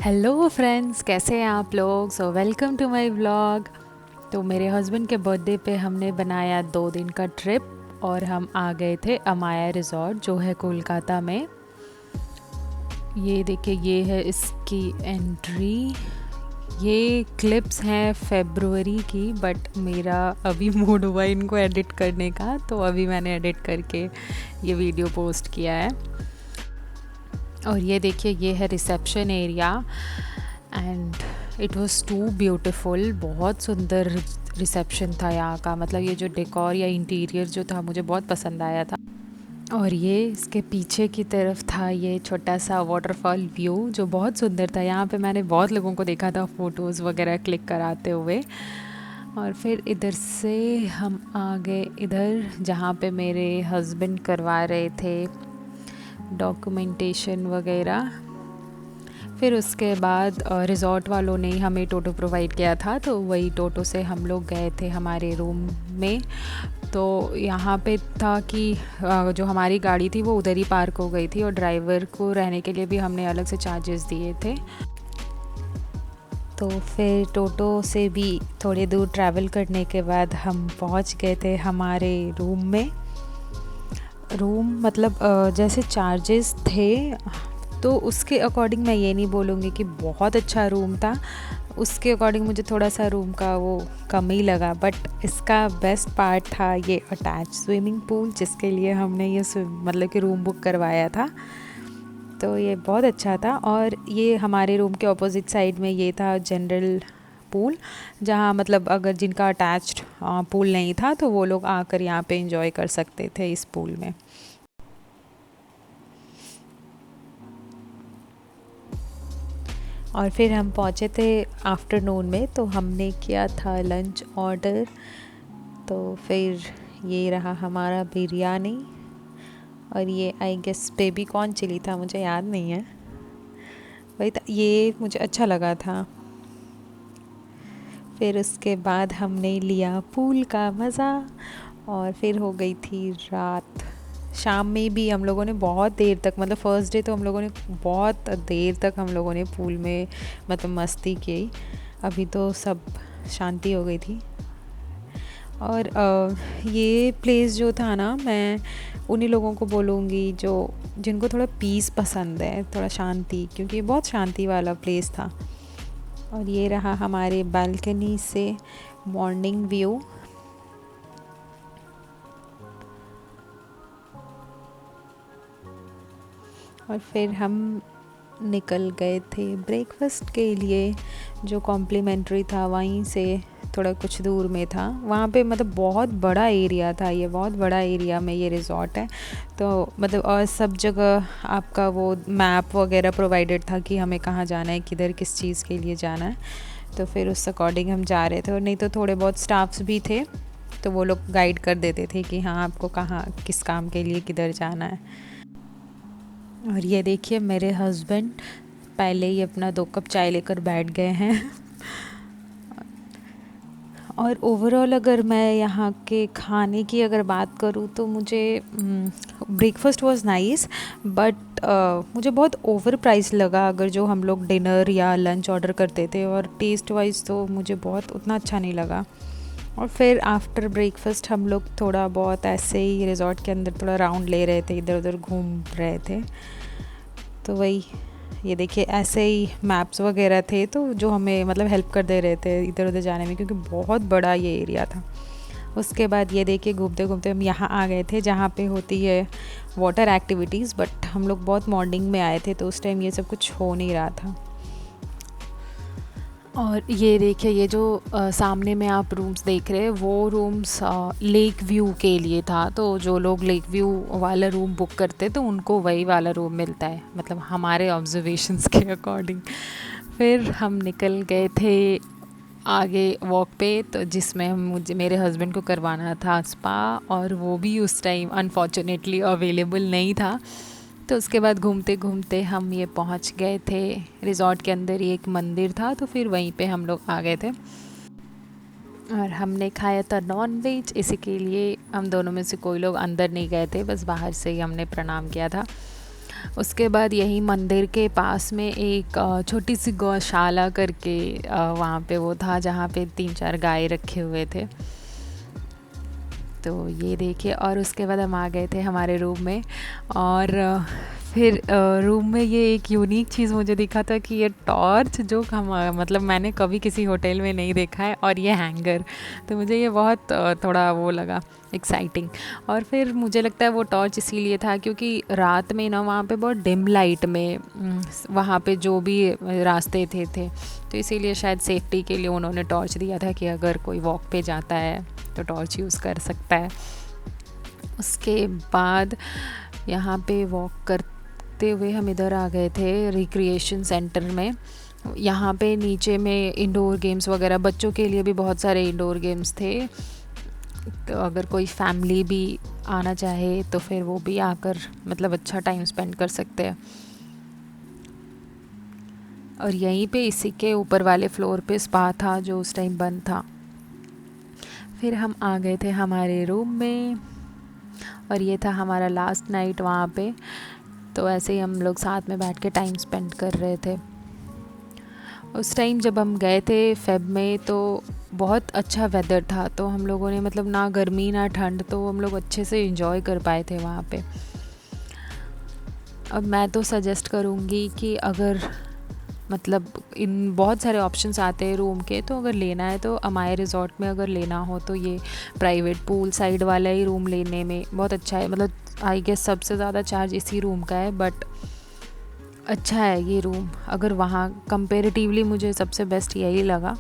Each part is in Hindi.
हेलो फ्रेंड्स, कैसे हैं आप लोग। Welcome to my vlog. तो मेरे हस्बैंड के बर्थडे पे हमने बनाया 2 दिन का ट्रिप और हम आ गए थे अमाया रिजॉर्ट जो है कोलकाता में। ये देखिए, ये है इसकी एंट्री। ये क्लिप्स हैं फरवरी की, बट मेरा अभी मूड हुआ इनको एडिट करने का, तो अभी मैंने एडिट करके ये वीडियो पोस्ट किया है। और ये देखिए, ये है reception area and it was too beautiful. बहुत सुंदर रिसेप्शन था यहाँ का। मतलब ये जो डेकोर या इंटीरियर जो था मुझे बहुत पसंद आया था। और ये इसके पीछे की तरफ था ये छोटा सा वाटरफॉल व्यू जो बहुत सुंदर था। यहाँ पे मैंने बहुत लोगों को देखा था फ़ोटोज़ वगैरह क्लिक कराते हुए। और फिर इधर से हम आ गए इधर जहाँ पे मेरे हस्बैंड करवा रहे थे डॉक्यूमेंटेशन वगैरह। फिर उसके बाद रिज़ॉर्ट वालों ने हमें टोटो प्रोवाइड किया था, तो वही टोटो से हम लोग गए थे हमारे रूम में। तो यहाँ पे था कि जो हमारी गाड़ी थी वो उधर ही पार्क हो गई थी और ड्राइवर को रहने के लिए भी हमने अलग से चार्जेस दिए थे। तो फिर टोटो से भी थोड़ी दूर ट्रैवल करने के बाद हम पहुँच गए थे हमारे रूम में। रूम मतलब जैसे चार्जेस थे तो उसके अकॉर्डिंग मैं ये नहीं बोलूँगी कि बहुत अच्छा रूम था। उसके अकॉर्डिंग मुझे थोड़ा सा रूम का वो कम ही लगा, बट इसका बेस्ट पार्ट था ये अटैच स्विमिंग पूल जिसके लिए हमने ये मतलब कि रूम बुक करवाया था। तो ये बहुत अच्छा था। और ये हमारे रूम के ऑपोजिट साइड में ये था जनरल पूल, जहाँ मतलब अगर जिनका अटैच्ड पूल नहीं था तो वो लोग आकर यहाँ पे एंजॉय कर सकते थे इस पूल में। और फिर हम पहुँचे थे आफ्टरनून में, तो हमने किया था लंच ऑर्डर। तो फिर ये रहा हमारा बिरयानी और ये I guess baby corn chilli था, मुझे याद नहीं है, वही था। ये मुझे अच्छा लगा था। फिर उसके बाद हमने लिया पूल का मज़ा और फिर हो गई थी रात। शाम में भी हम लोगों ने बहुत देर तक, मतलब फ़र्स्ट डे तो हम लोगों ने बहुत देर तक हम लोगों ने पूल में मतलब मस्ती की। अभी तो सब शांति हो गई थी। और ये प्लेस जो था ना, मैं उन्हीं लोगों को बोलूँगी जो जिनको थोड़ा पीस पसंद है, थोड़ा शांति, क्योंकि ये बहुत शांति वाला प्लेस था। और ये रहा हमारे बालकनी से मॉर्निंग व्यू। और फिर हम निकल गए थे ब्रेकफास्ट के लिए जो कॉम्प्लीमेंट्री था वहीं से थोड़ा कुछ दूर में था। वहाँ पे मतलब बहुत बड़ा एरिया था, ये बहुत बड़ा एरिया में ये रिज़ॉर्ट है। तो मतलब और सब जगह आपका वो मैप वगैरह प्रोवाइडेड था कि हमें कहाँ जाना है, किधर किस चीज़ के लिए जाना है। तो फिर उस अकॉर्डिंग हम जा रहे थे। और नहीं तो थोड़े बहुत स्टाफ्स भी थे तो वो लोग गाइड कर देते थे कि हाँ आपको कहाँ किस काम के लिए किधर जाना है। और ये देखिए, मेरे हस्बैंड पहले ही अपना 2 कप चाय लेकर बैठ गए हैं। और ओवरऑल अगर मैं यहाँ के खाने की अगर बात करूँ तो मुझे ब्रेकफास्ट वाज नाइस, बट मुझे बहुत ओवर प्राइस लगा अगर जो हम लोग डिनर या लंच ऑर्डर करते थे। और टेस्ट वाइज तो मुझे बहुत उतना अच्छा नहीं लगा। और फिर आफ्टर ब्रेकफास्ट हम लोग थोड़ा बहुत ऐसे ही रिज़ॉर्ट के अंदर थोड़ा राउंड ले रहे थे, इधर उधर घूम रहे थे। तो वही, ये देखिए ऐसे ही मैप्स वगैरह थे तो जो हमें मतलब हेल्प कर दे रहे थे इधर उधर जाने में, क्योंकि बहुत बड़ा ये एरिया था। उसके बाद ये देखिए, घूमते घूमते हम यहाँ आ गए थे जहाँ पे होती है वाटर एक्टिविटीज़, बट हम लोग बहुत मॉर्निंग में आए थे तो उस टाइम ये सब कुछ हो नहीं रहा था। और ये देखिए, ये जो सामने में आप रूम्स देख रहे हैं वो रूम्स लेक व्यू के लिए था। तो जो लोग लेक व्यू वाला रूम बुक करते तो उनको वही वाला रूम मिलता है, मतलब हमारे ऑब्जर्वेशंस के अकॉर्डिंग। फिर हम निकल गए थे आगे वॉक पे, तो जिसमें मुझे मेरे हस्बैंड को करवाना था स्पा, और वो भी उस टाइम अनफॉर्चुनेटली अवेलेबल नहीं था। तो उसके बाद घूमते घूमते हम ये पहुंच गए थे रिज़ॉर्ट के अंदर ही एक मंदिर था, तो फिर वहीं पे हम लोग आ गए थे। और हमने खाया था नॉन वेज, इसी के लिए हम दोनों में से कोई लोग अंदर नहीं गए थे, बस बाहर से ही हमने प्रणाम किया था। उसके बाद यही मंदिर के पास में एक छोटी सी गौशाला करके वहाँ पे वो था, जहाँ पे 3-4 गाय रखे हुए थे। तो ये देखिए, और उसके बाद हम आ गए थे हमारे रूम में। और फिर रूम में ये एक यूनिक चीज़ मुझे दिखा था कि ये टॉर्च जो हम मतलब मैंने कभी किसी होटल में नहीं देखा है, और ये हैंगर, तो मुझे ये बहुत थोड़ा वो लगा एक्साइटिंग। और फिर मुझे लगता है वो टॉर्च इसीलिए था क्योंकि रात में ना वहाँ पे बहुत डिम लाइट में वहाँ पे जो भी रास्ते थे, तो इसीलिए शायद सेफ्टी के लिए उन्होंने टॉर्च दिया था कि अगर कोई वॉक पे जाता है तो टॉर्च यूज़ कर सकता है। उसके बाद यहाँ पे वॉक करते हुए हम इधर आ गए थे रिक्रिएशन सेंटर में। यहाँ पे नीचे में इंडोर गेम्स वगैरह, बच्चों के लिए भी बहुत सारे इंडोर गेम्स थे, तो अगर कोई फैमिली भी आना चाहे तो फिर वो भी आकर मतलब अच्छा टाइम स्पेंड कर सकते हैं। और यहीं पे इसी के ऊपर वाले फ्लोर पे स्पा था जो उस टाइम बंद था। फिर हम आ गए थे हमारे रूम में, और ये था हमारा लास्ट नाइट वहाँ पे। तो ऐसे ही हम लोग साथ में बैठ के टाइम स्पेंड कर रहे थे। उस टाइम जब हम गए थे फेब में तो बहुत अच्छा वेदर था, तो हम लोगों ने मतलब ना गर्मी ना ठंड, तो हम लोग अच्छे से एंजॉय कर पाए थे वहाँ पे। अब मैं तो सजेस्ट करूँगी कि अगर मतलब इन बहुत सारे ऑप्शंस आते हैं रूम के, तो अगर लेना है तो अमाया रिज़ॉर्ट में अगर लेना हो तो ये प्राइवेट पूल साइड वाला ही रूम लेने में बहुत अच्छा है। मतलब आई गेस सबसे ज़्यादा चार्ज इसी रूम का है, बट अच्छा है ये रूम। अगर वहाँ कंपेरेटिवली मुझे सबसे बेस्ट यही लगा।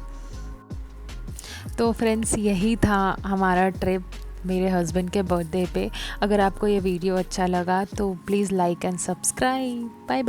तो फ्रेंड्स, यही था हमारा ट्रिप मेरे हस्बैंड के बर्थडे पे। अगर आपको ये वीडियो अच्छा लगा तो please like and subscribe. Bye bye.